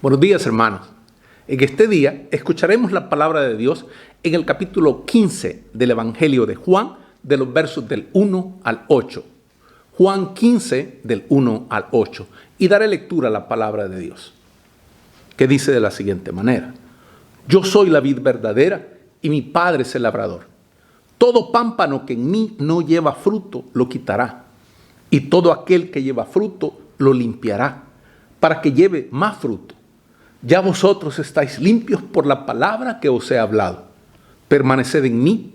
Buenos días, hermanos. En este día escucharemos la palabra de Dios en el capítulo 15 del Evangelio de Juan, de los versos del 1 al 8. Juan 15, del 1 al 8. Y daré lectura a la palabra de Dios, que dice de la siguiente manera: Yo soy la vid verdadera y mi Padre es el labrador. Todo pámpano que en mí no lleva fruto lo quitará, y todo aquel que lleva fruto lo limpiará, para que lleve más fruto. Ya vosotros estáis limpios por la palabra que os he hablado. Permaneced en mí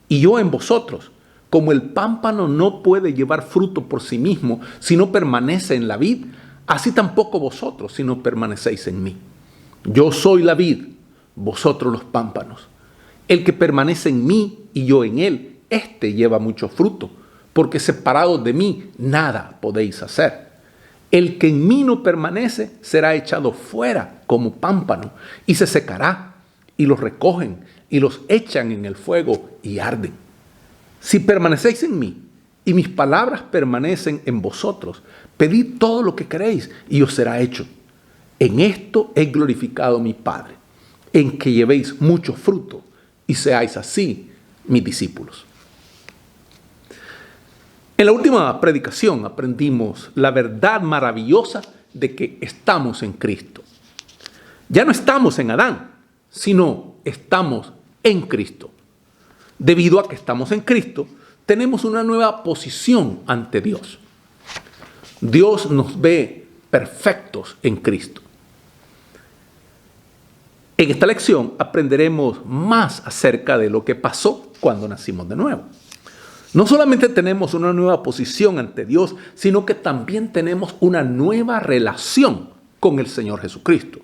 y yo en vosotros. Como el pámpano no puede llevar fruto por sí mismo si no permanece en la vid, así tampoco vosotros si no permanecéis en mí. Yo soy la vid, vosotros los pámpanos. El que permanece en mí y yo en él, éste lleva mucho fruto, porque separados de mí nada podéis hacer. El que en mí no permanece será echado fuera como pámpano y se secará, y los recogen y los echan en el fuego y arden. Si permanecéis en mí y mis palabras permanecen en vosotros, pedid todo lo que queréis y os será hecho. En esto he glorificado a mi Padre, en que llevéis mucho fruto y seáis así mis discípulos. En la última predicación aprendimos la verdad maravillosa de que estamos en Cristo. Ya no estamos en Adán, sino estamos en Cristo. Debido a que estamos en Cristo, tenemos una nueva posición ante Dios. Dios nos ve perfectos en Cristo. En esta lección aprenderemos más acerca de lo que pasó cuando nacimos de nuevo. No solamente tenemos una nueva posición ante Dios, sino que también tenemos una nueva relación con el Señor Jesucristo.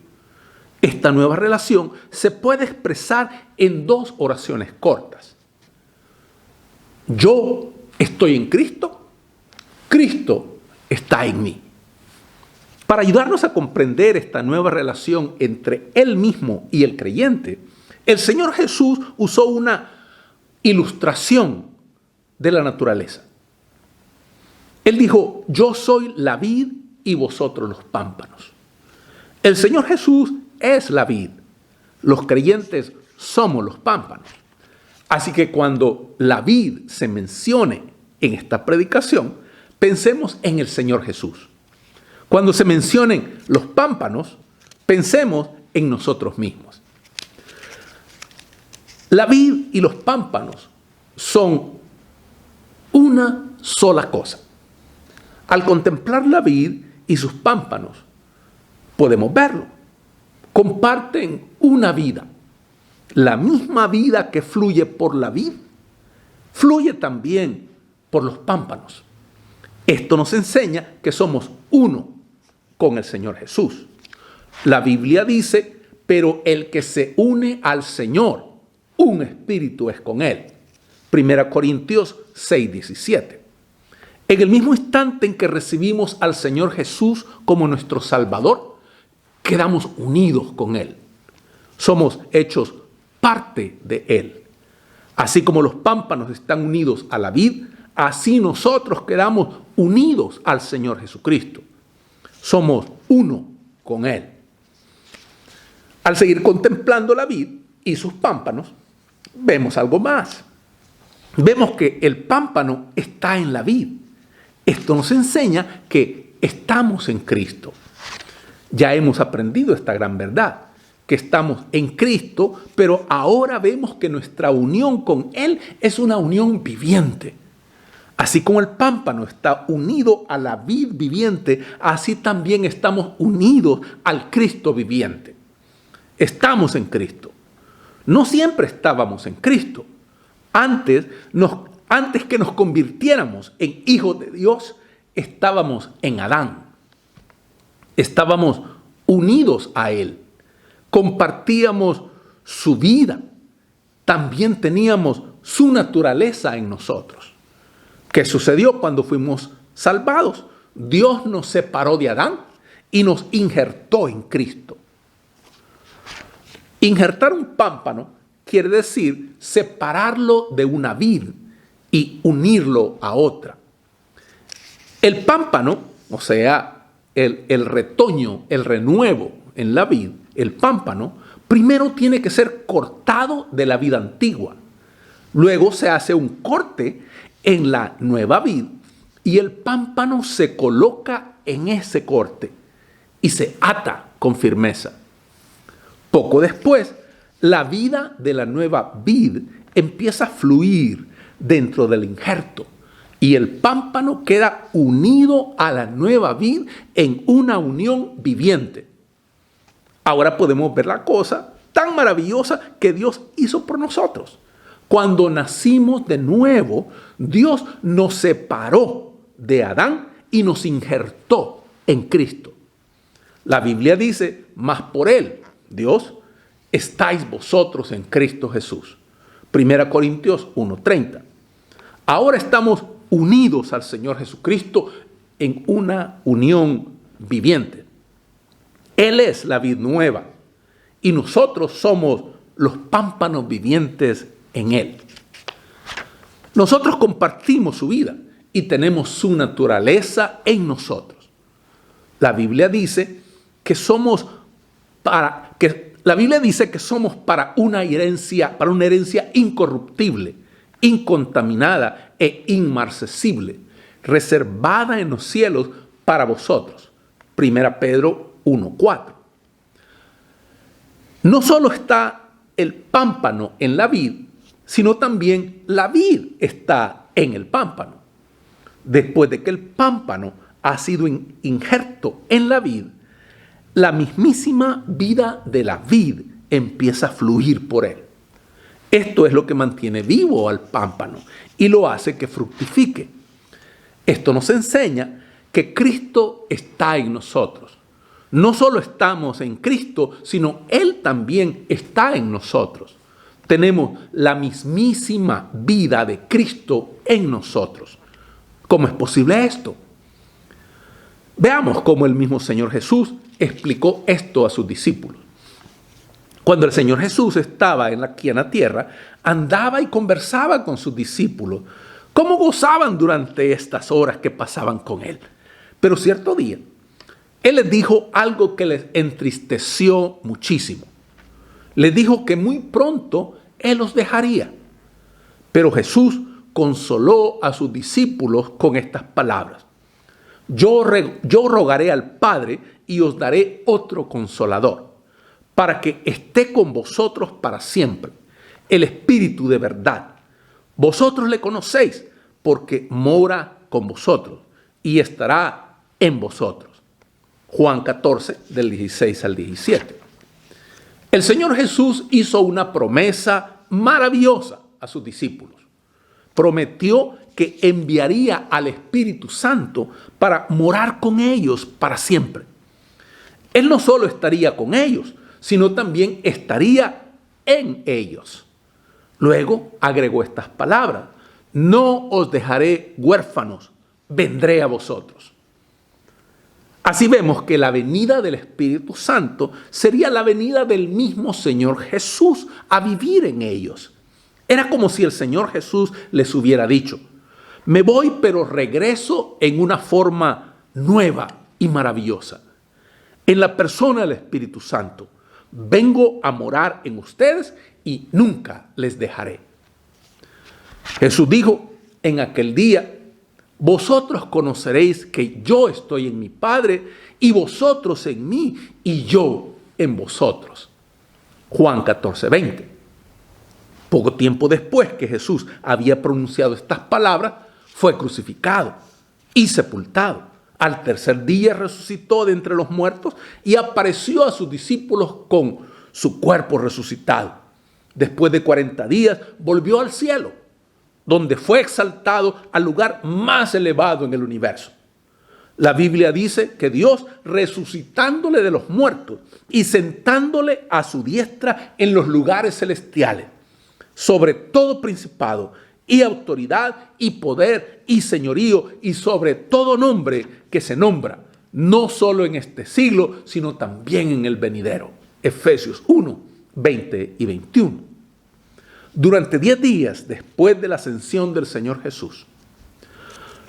Esta nueva relación se puede expresar en dos oraciones cortas. Yo estoy en Cristo, Cristo está en mí. Para ayudarnos a comprender esta nueva relación entre Él mismo y el creyente, el Señor Jesús usó una ilustración de la naturaleza. Él dijo: yo soy la vid y vosotros los pámpanos. El Señor Jesús es la vid. Los creyentes somos los pámpanos. Así que cuando la vid se mencione en esta predicación, pensemos en el Señor Jesús. Cuando se mencionen los pámpanos, pensemos en nosotros mismos. La vid y los pámpanos son una sola cosa. Al contemplar la vid y sus pámpanos, podemos verlo. Comparten una vida. La misma vida que fluye por la vid, fluye también por los pámpanos. Esto nos enseña que somos uno con el Señor Jesús. La Biblia dice: pero el que se une al Señor, un espíritu es con él. 1 Corintios 6:17. En el mismo instante en que recibimos al Señor Jesús como nuestro Salvador, quedamos unidos con Él. Somos hechos parte de Él. Así como los pámpanos están unidos a la vid, así nosotros quedamos unidos al Señor Jesucristo. Somos uno con Él. Al seguir contemplando la vid y sus pámpanos, vemos algo más. Vemos que el pámpano está en la vid. Esto nos enseña que estamos en Cristo. Ya hemos aprendido esta gran verdad, que estamos en Cristo, pero ahora vemos que nuestra unión con Él es una unión viviente. Así como el pámpano está unido a la vid viviente, así también estamos unidos al Cristo viviente. Estamos en Cristo. No siempre estábamos en Cristo. Antes que nos convirtiéramos en hijos de Dios, estábamos en Adán. Estábamos unidos a Él. Compartíamos su vida. También teníamos su naturaleza en nosotros. ¿Qué sucedió cuando fuimos salvados? Dios nos separó de Adán y nos injertó en Cristo. Injertar un pámpano quiere decir separarlo de una vid y unirlo a otra. El pámpano, o sea, el retoño, el renuevo, en la vid, el pámpano, primero tiene que ser cortado de la vid antigua. Luego se hace un corte en la nueva vid y el pámpano se coloca en ese corte y se ata con firmeza. Poco después, la vida de la nueva vid empieza a fluir dentro del injerto y el pámpano queda unido a la nueva vid en una unión viviente. Ahora podemos ver la cosa tan maravillosa que Dios hizo por nosotros. Cuando nacimos de nuevo, Dios nos separó de Adán y nos injertó en Cristo. La Biblia dice, mas por Él, Dios, estáis vosotros en Cristo Jesús. 1 Corintios 1:30. Ahora estamos unidos al Señor Jesucristo en una unión viviente. Él es la vid nueva y nosotros somos los pámpanos vivientes en Él. Nosotros compartimos su vida y tenemos su naturaleza en nosotros. La Biblia dice que somos para una herencia incorruptible, incontaminada e inmarcesible, reservada en los cielos para vosotros. 1 Pedro 1:4. No solo está el pámpano en la vid, sino también la vid está en el pámpano. Después de que el pámpano ha sido injerto en la vid, la mismísima vida de la vid empieza a fluir por él. Esto es lo que mantiene vivo al pámpano y lo hace que fructifique. Esto nos enseña que Cristo está en nosotros. No solo estamos en Cristo, sino Él también está en nosotros. Tenemos la mismísima vida de Cristo en nosotros. ¿Cómo es posible esto? Veamos cómo el mismo Señor Jesús explicó esto a sus discípulos. Cuando el Señor Jesús estaba aquí en la tierra, andaba y conversaba con sus discípulos. ¿Cómo gozaban durante estas horas que pasaban con Él? Pero cierto día, Él les dijo algo que les entristeció muchísimo. Les dijo que muy pronto Él los dejaría. Pero Jesús consoló a sus discípulos con estas palabras. Yo rogaré al Padre y os daré otro consolador, para que esté con vosotros para siempre, el Espíritu de verdad. Vosotros le conocéis porque mora con vosotros y estará en vosotros. Juan 14, del 16 al 17. El Señor Jesús hizo una promesa maravillosa a sus discípulos. Prometió que enviaría al Espíritu Santo para morar con ellos para siempre. Él no solo estaría con ellos, sino también estaría en ellos. Luego agregó estas palabras: no os dejaré huérfanos, vendré a vosotros. Así vemos que la venida del Espíritu Santo sería la venida del mismo Señor Jesús a vivir en ellos. Era como si el Señor Jesús les hubiera dicho: me voy, pero regreso en una forma nueva y maravillosa. En la persona del Espíritu Santo, vengo a morar en ustedes y nunca les dejaré. Jesús dijo en aquel día: vosotros conoceréis que yo estoy en mi Padre y vosotros en mí y yo en vosotros. Juan 14:20. Poco tiempo después que Jesús había pronunciado estas palabras, fue crucificado y sepultado. Al tercer día resucitó de entre los muertos y apareció a sus discípulos con su cuerpo resucitado. Después de 40 días volvió al cielo, donde fue exaltado al lugar más elevado en el universo. La Biblia dice que Dios, resucitándole de los muertos y sentándole a su diestra en los lugares celestiales, sobre todo principado y autoridad y poder y señorío y sobre todo nombre que se nombra, no solo en este siglo, sino también en el venidero. Efesios 1, 20 y 21. Durante 10 días después de la ascensión del Señor Jesús,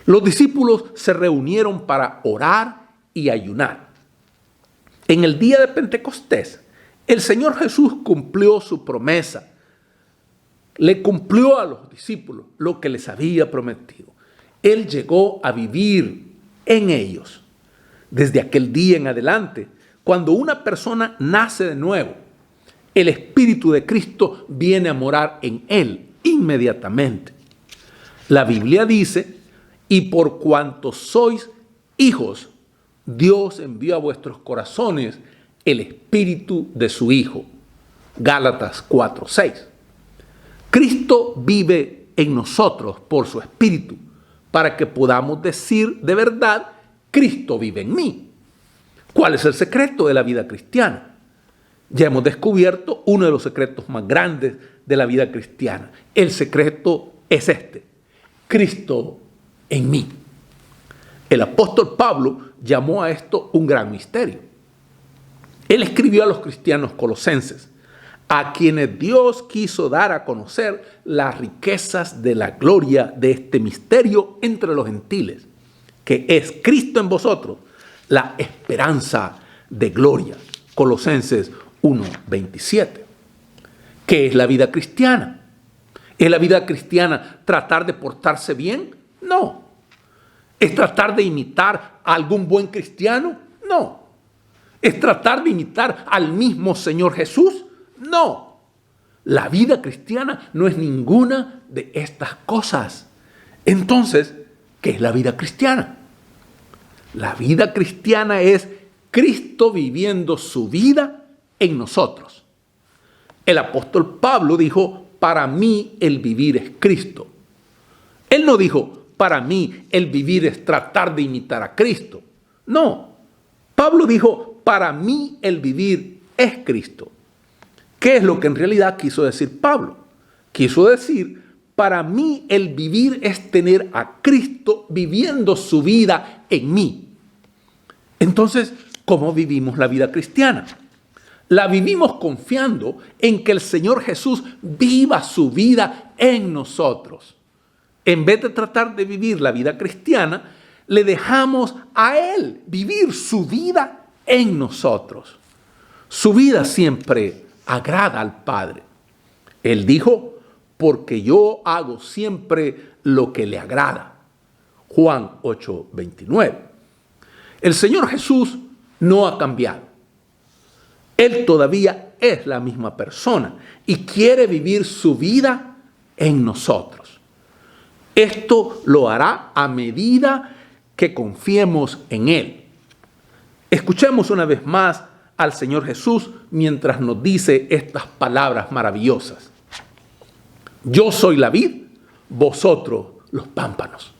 los discípulos se reunieron para orar y ayunar. En el día de Pentecostés, el Señor Jesús cumplió su promesa. Le cumplió a los discípulos lo que les había prometido. Él llegó a vivir en ellos. Desde aquel día en adelante, cuando una persona nace de nuevo, el Espíritu de Cristo viene a morar en él inmediatamente. La Biblia dice, y por cuanto sois hijos, Dios envió a vuestros corazones el Espíritu de su Hijo. Gálatas 4:6. Cristo vive en nosotros por su Espíritu, para que podamos decir de verdad, Cristo vive en mí. ¿Cuál es el secreto de la vida cristiana? Ya hemos descubierto uno de los secretos más grandes de la vida cristiana. El secreto es este: Cristo en mí. El apóstol Pablo llamó a esto un gran misterio. Él escribió a los cristianos colosenses, a quienes Dios quiso dar a conocer las riquezas de la gloria de este misterio entre los gentiles, que es Cristo en vosotros, la esperanza de gloria. Colosenses 1:27. ¿Qué es la vida cristiana? ¿Es la vida cristiana tratar de portarse bien? No. ¿Es tratar de imitar a algún buen cristiano? No. ¿Es tratar de imitar al mismo Señor Jesús? No. La vida cristiana no es ninguna de estas cosas. Entonces, ¿qué es la vida cristiana? La vida cristiana es Cristo viviendo su vida en nosotros. El apóstol Pablo dijo, para mí el vivir es Cristo. Él no dijo, para mí el vivir es tratar de imitar a Cristo. No. Pablo dijo, para mí el vivir es Cristo. ¿Qué es lo que en realidad quiso decir Pablo? Quiso decir, para mí el vivir es tener a Cristo viviendo su vida en mí. Entonces, ¿cómo vivimos la vida cristiana? La vivimos confiando en que el Señor Jesús viva su vida en nosotros. En vez de tratar de vivir la vida cristiana, le dejamos a Él vivir su vida en nosotros. Su vida siempre agrada al Padre. Él dijo, porque yo hago siempre lo que le agrada. Juan 8:29. El Señor Jesús no ha cambiado. Él todavía es la misma persona y quiere vivir su vida en nosotros. Esto lo hará a medida que confiemos en Él. Escuchemos una vez más al Señor Jesús mientras nos dice estas palabras maravillosas. Yo soy la vid, vosotros los pámpanos.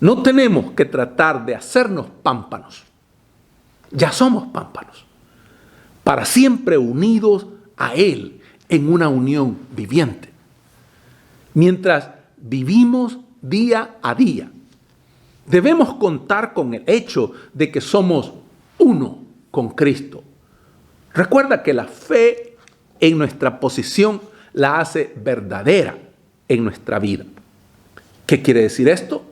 No tenemos que tratar de hacernos pámpanos. Ya somos pámpanos, para siempre unidos a Él en una unión viviente. Mientras vivimos día a día, debemos contar con el hecho de que somos uno con Cristo. Recuerda que la fe en nuestra posición la hace verdadera en nuestra vida. ¿Qué quiere decir esto?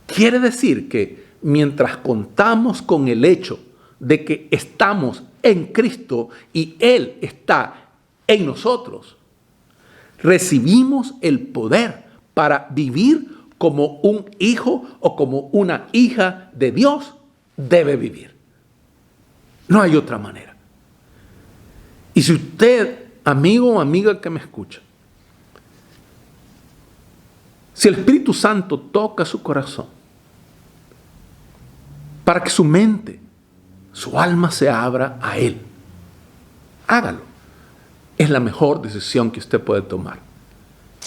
Quiere decir que mientras contamos con el hecho de que estamos en Cristo y Él está en nosotros, recibimos el poder para vivir como un hijo o como una hija de Dios debe vivir. No hay otra manera. Y si usted, amigo o amiga que me escucha, si el Espíritu Santo toca su corazón para que su mente, su alma se abra a Él, hágalo. Es la mejor decisión que usted puede tomar.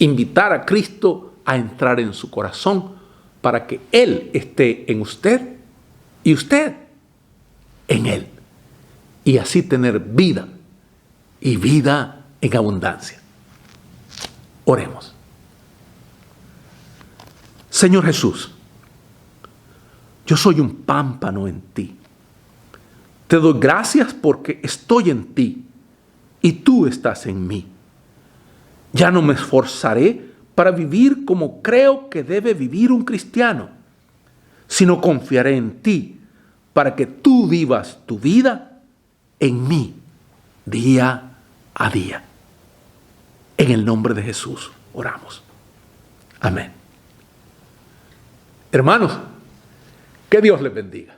Invitar a Cristo a entrar en su corazón para que Él esté en usted y usted en Él. Y así tener vida y vida en abundancia. Oremos. Señor Jesús, yo soy un pámpano en ti. Te doy gracias porque estoy en ti y tú estás en mí. Ya no me esforzaré para vivir como creo que debe vivir un cristiano, sino confiaré en ti para que tú vivas tu vida en mí día a día. En el nombre de Jesús oramos. Amén. Hermanos, que Dios les bendiga.